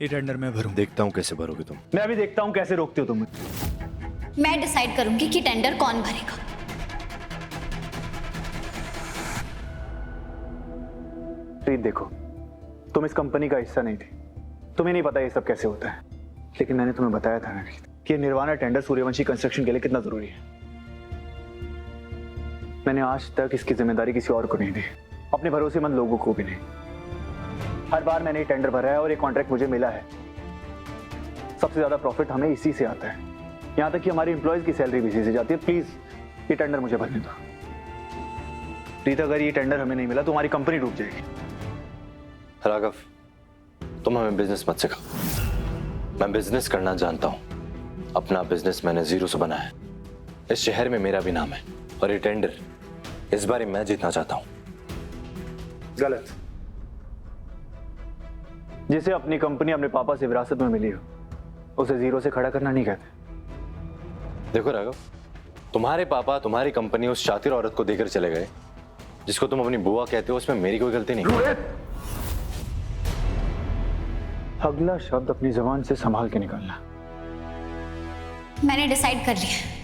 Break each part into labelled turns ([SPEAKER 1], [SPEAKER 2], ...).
[SPEAKER 1] ये टेंडर मैं भरूं।
[SPEAKER 2] देखता हूँ कैसे भरोगे तुम।
[SPEAKER 3] मैं अभी देखता हूँ कैसे रोकते हो तुम।
[SPEAKER 4] मैं डिसाइड करूंगी कि टेंडर कौन भरेगा।
[SPEAKER 3] प्रीत देखो, तुम इस कंपनी का हिस्सा नहीं थी, तुम्हें नहीं पता ये सब कैसे होता है, लेकिन मैंने तुम्हें बताया था ना कि निर्वाणा टेंडर सूर्यवंशी कंस्ट्रक्शन के लिए कितना जरूरी है। मैंने आज तक इसकी जिम्मेदारी किसी और को नहीं दी, अपने भरोसेमंद लोगों को भी नहीं। हर बार मैंने ये टेंडर भरा है और ये कॉन्ट्रैक्ट मुझे मिला है। सबसे ज्यादा प्रॉफिट हमें इसी से आता है, यहां तक कि हमारी एम्प्लॉयज की सैलरी भी इसी से जाती है। प्लीज ये टेंडर मुझे भरने दो। प्रीत, अगर ये टेंडर हमें नहीं मिला तो हमारी कंपनी डूब जाएगी।
[SPEAKER 2] राघव, तुम हमें बिजनेस मत सिखाओ। मैं बिजनेस करना जानता हूं। अपना बिजनेस मैंने जीरो से बनाया है। इस शहर में मेरा भी नाम है और ये टेंडर इस बार मैं जीतना चाहता हूं।
[SPEAKER 3] गलत। जिसे अपनी कंपनी अपने पापा से विरासत में मिली हो, उसे जीरो से खड़ा करना नहीं कहते।
[SPEAKER 2] देखो राघव, तुम्हारे पापा तुम्हारी कंपनी उस शातिर औरत को देकर चले गए जिसको तुम अपनी बुआ कहते हो। उसमें मेरी कोई गलती नहीं।
[SPEAKER 3] अगला शब्द अपनी जबान से संभाल के निकालना।
[SPEAKER 4] मैंने डिसाइड कर लिया।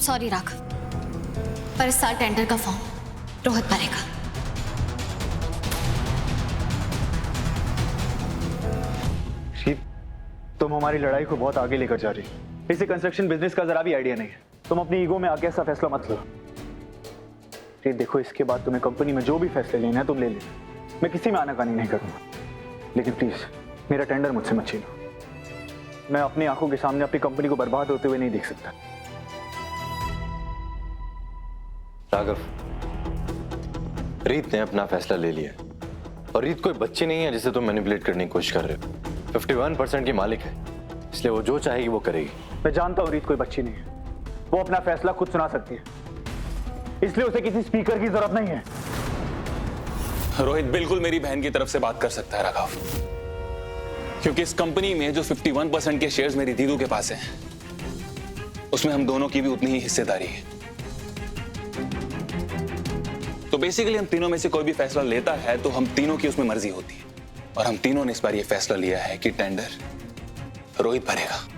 [SPEAKER 4] सॉरी राघव, पर इस साल टेंडर का फॉर्म रोहित भरेगा।
[SPEAKER 3] तुम हमारी लड़ाई को बहुत आगे लेकर जा रही हो। इसे कंस्ट्रक्शन बिजनेस का जरा भी आइडिया नहीं है। तुम अपनी ईगो में आके ऐसा फैसला मत लो। ये देखो, इसके बाद तुम्हें कंपनी में जो भी फैसले लेना है तुम ले लेना। मैं किसी में आनाकानी नहीं करूंगा, लेकिन प्लीज मेरा टेंडर मुझसे मत छीनो। मैं अपनी आंखों के सामने अपनी कंपनी को बर्बाद होते हुए नहीं देख सकता।
[SPEAKER 2] राघव, रीत ने अपना फैसला ले लिया और रीत कोई बच्ची नहीं है जिसे तुम मैनिपुलेट करने की कोशिश कर रहे हो। 51% की मालिक है, इसलिए वो जो चाहेगी वो करेगी।
[SPEAKER 3] मैं जानता हूं रीत कोई बच्ची नहीं है, वो अपना फैसला खुद सुना सकती है, इसलिए उसे किसी स्पीकर की जरूरत नहीं है।
[SPEAKER 5] रोहित बिल्कुल मेरी बहन की तरफ से बात कर सकता है राघव, क्योंकि इस कंपनी में जो 51% के शेयर्स मेरी दीदू के पास हैं, उसमें हम दोनों की भी उतनी ही हिस्सेदारी है। तो बेसिकली हम तीनों में से कोई भी फैसला लेता है तो हम तीनों की उसमें मर्जी होती है, और हम तीनों ने इस बार ये फैसला लिया है कि टेंडर रोहित भरेगा।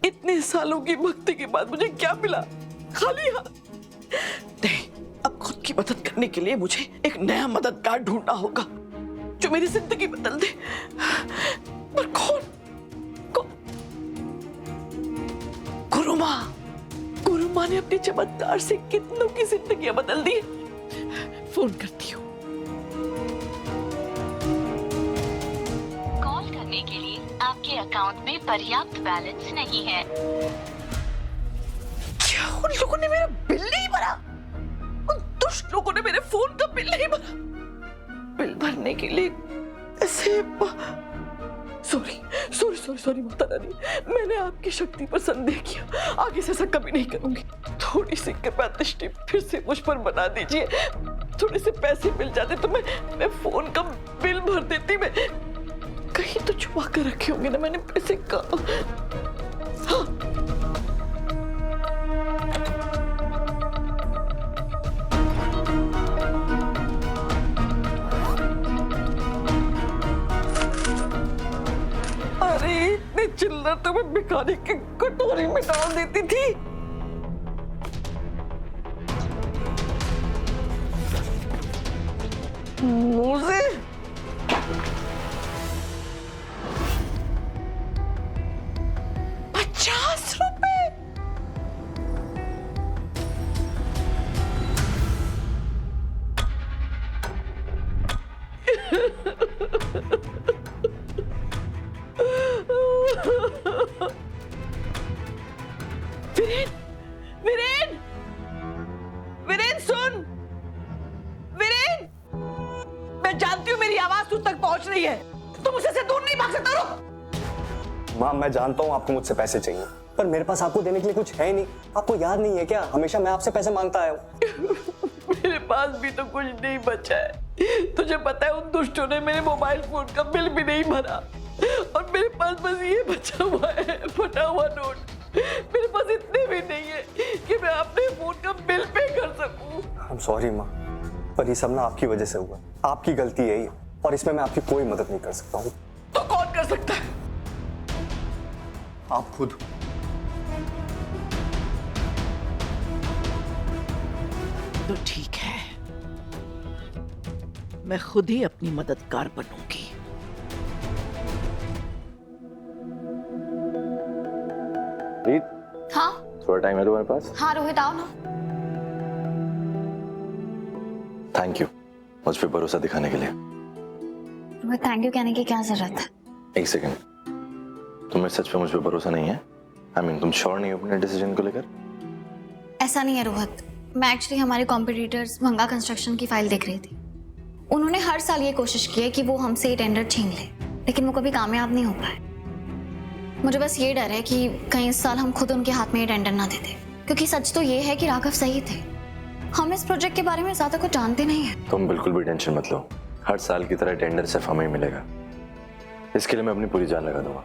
[SPEAKER 6] इतने सालों की भक्ति के बाद मुझे क्या मिला? खाली हाथ। नहीं, अब खुद की मदद करने के लिए मुझे एक नया मददगार ढूंढना होगा जो मेरी जिंदगी बदल दे। पर कौन? गुरुमा। गुरुमा ने अपने चमत्कार से कितनों की जिंदगियां बदल दी। फोन करती हूँ।
[SPEAKER 7] कॉल करने के लिए आपके अकाउंट में पर्याप्त बैलेंस नहीं है।
[SPEAKER 6] क्या उन लोगों ने मेरा बिल नहीं भरा? उन दुष्ट लोगों ने मेरे फोन का बिल नहीं भरा? बिल भरने के लिए ऐसे सॉरी माता रानी, मैंने आपकी शक्ति पर संदेह किया। आगे से ऐसा कभी नहीं करूंगी। थोड़ी सी कैपेसिटी फिर से मुझ पर बना दीजिए। थोड़े से पैसे मिल जाते तो मैं फोन का बिल भर देती। मैं कहीं तो छुपा कर रखे होंगे ना मैंने पैसे का। हाँ। अरे इतने चिल्लर तो मैं भिखारी की कटोरी में डाल देती थी। मुझे 50 रुपए? तुझ तक पहुंच रही है। तुम उसे से दूर नहीं भाग सकता। रुक।
[SPEAKER 1] माँ, मैं जानता हूँ आपको मुझसे पैसे चाहिए, पर मेरे पास आपको देने के लिए कुछ है ही नहीं। आपको याद नहीं है क्या, हमेशा मैं आपसे पैसे मांगता आया हूँ।
[SPEAKER 6] मेरे पास भी तो कुछ नहीं बचा है। तुझे पता है उन दुष्टों ने मेरे मोबाइल फोन का बिल भी नहीं भरा, और मेरे पास बस ये बचा हुआ है फटा हुआ नोट। मेरे पास इतने भी नहीं है कि मैं अपने फोन का बिल पे कर सकूं।
[SPEAKER 1] आई एम सॉरी माँ, पर ये सब ना आपकी वजह से हुआ। आपकी गलती है ये, और इसमें मैं आपकी कोई मदद नहीं कर सकता हूँ।
[SPEAKER 6] तो कौन कर सकता है?
[SPEAKER 1] आप खुद।
[SPEAKER 6] तो ठीक है, मैं खुद ही अपनी मददगार बनूंगी।
[SPEAKER 2] रीत,
[SPEAKER 4] हाँ
[SPEAKER 2] थोड़ा टाइम है तुम्हारे पास?
[SPEAKER 4] हाँ रोहित आओ ना।
[SPEAKER 2] थैंक यू मुझ पे भरोसा दिखाने के लिए।
[SPEAKER 4] रोहित थैंक यू कहने की क्या जरूरत है?
[SPEAKER 2] एक सेकंड, तुम्हें सच पे मुझ पे भरोसा नहीं है? तुम श्योर नहीं हो अपने डिसीजन को लेकर?
[SPEAKER 4] ऐसा नहीं है रोहित, मैं एक्चुअली हमारे कॉम्पिटिटर्स भंगा कंस्ट्रक्शन की फाइल देख रही थी। उन्होंने हर साल ये कोशिश की है कि वो हमसे ये टेंडर छीन ले, लेकिन वो कभी कामयाब नहीं हो पाए। मुझे बस ये डर है कि कहीं इस साल हम खुद उनके हाथ में ये टेंडर ना दे दें, क्योंकि सच तो ये है कि राघव सही थे। हम इस प्रोजेक्ट के बारे में ज्यादा कुछ जानते नहीं है।
[SPEAKER 2] तुम बिल्कुल भी टेंशन मत लो, हर साल की तरह टेंडर सिर्फ हमें ही मिलेगा। इसके लिए मैं अपनी पूरी जान लगा दूंगा,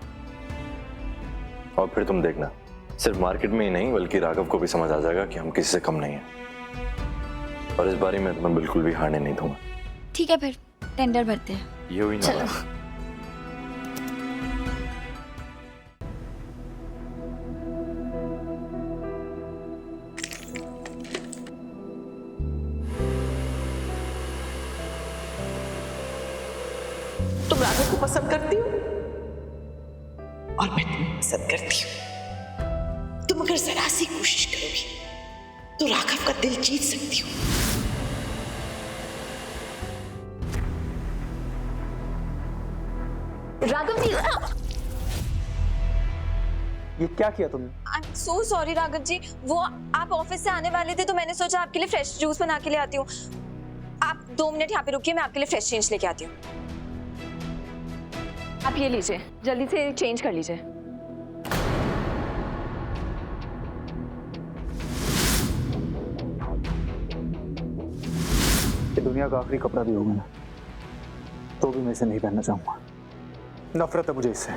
[SPEAKER 2] और फिर तुम देखना, सिर्फ मार्केट में ही नहीं बल्कि राघव को भी समझ आ जाएगा कि हम किसी से कम नहीं हैं। और इस बारे में तुम्हें बिल्कुल भी हारने नहीं दूंगा।
[SPEAKER 4] ठीक है फिर टेंडर भरते हैं।
[SPEAKER 2] ये हुई ना
[SPEAKER 4] चलो।
[SPEAKER 2] बात।
[SPEAKER 6] तुम राघव को पसंद करती हो और मैं तुम्हें पसंद करती हूँ। तुम अगर जरा सी कोशिश करोगी तो राघव का दिल जीत सकती हो।
[SPEAKER 8] राघव जी,
[SPEAKER 3] ये क्या किया तुमने?
[SPEAKER 8] I am so sorry Raghav ji. वो आप ऑफिस से आने वाले थे तो मैंने सोचा आपके लिए फ्रेश जूस बना के ले आती हूँ। आप 2 मिनट यहाँ पे रुकिए, मैं आपके लिए फ्रेश चेंज लेके आती हूँ। आप ये लीजिए, जल्दी से चेंज कर लीजिए।
[SPEAKER 3] ये दुनिया का आखिरी कपड़ा भी होगा ना, तो भी मैं इसे नहीं पहनना चाहूंगा। नफरत है मुझे इससे।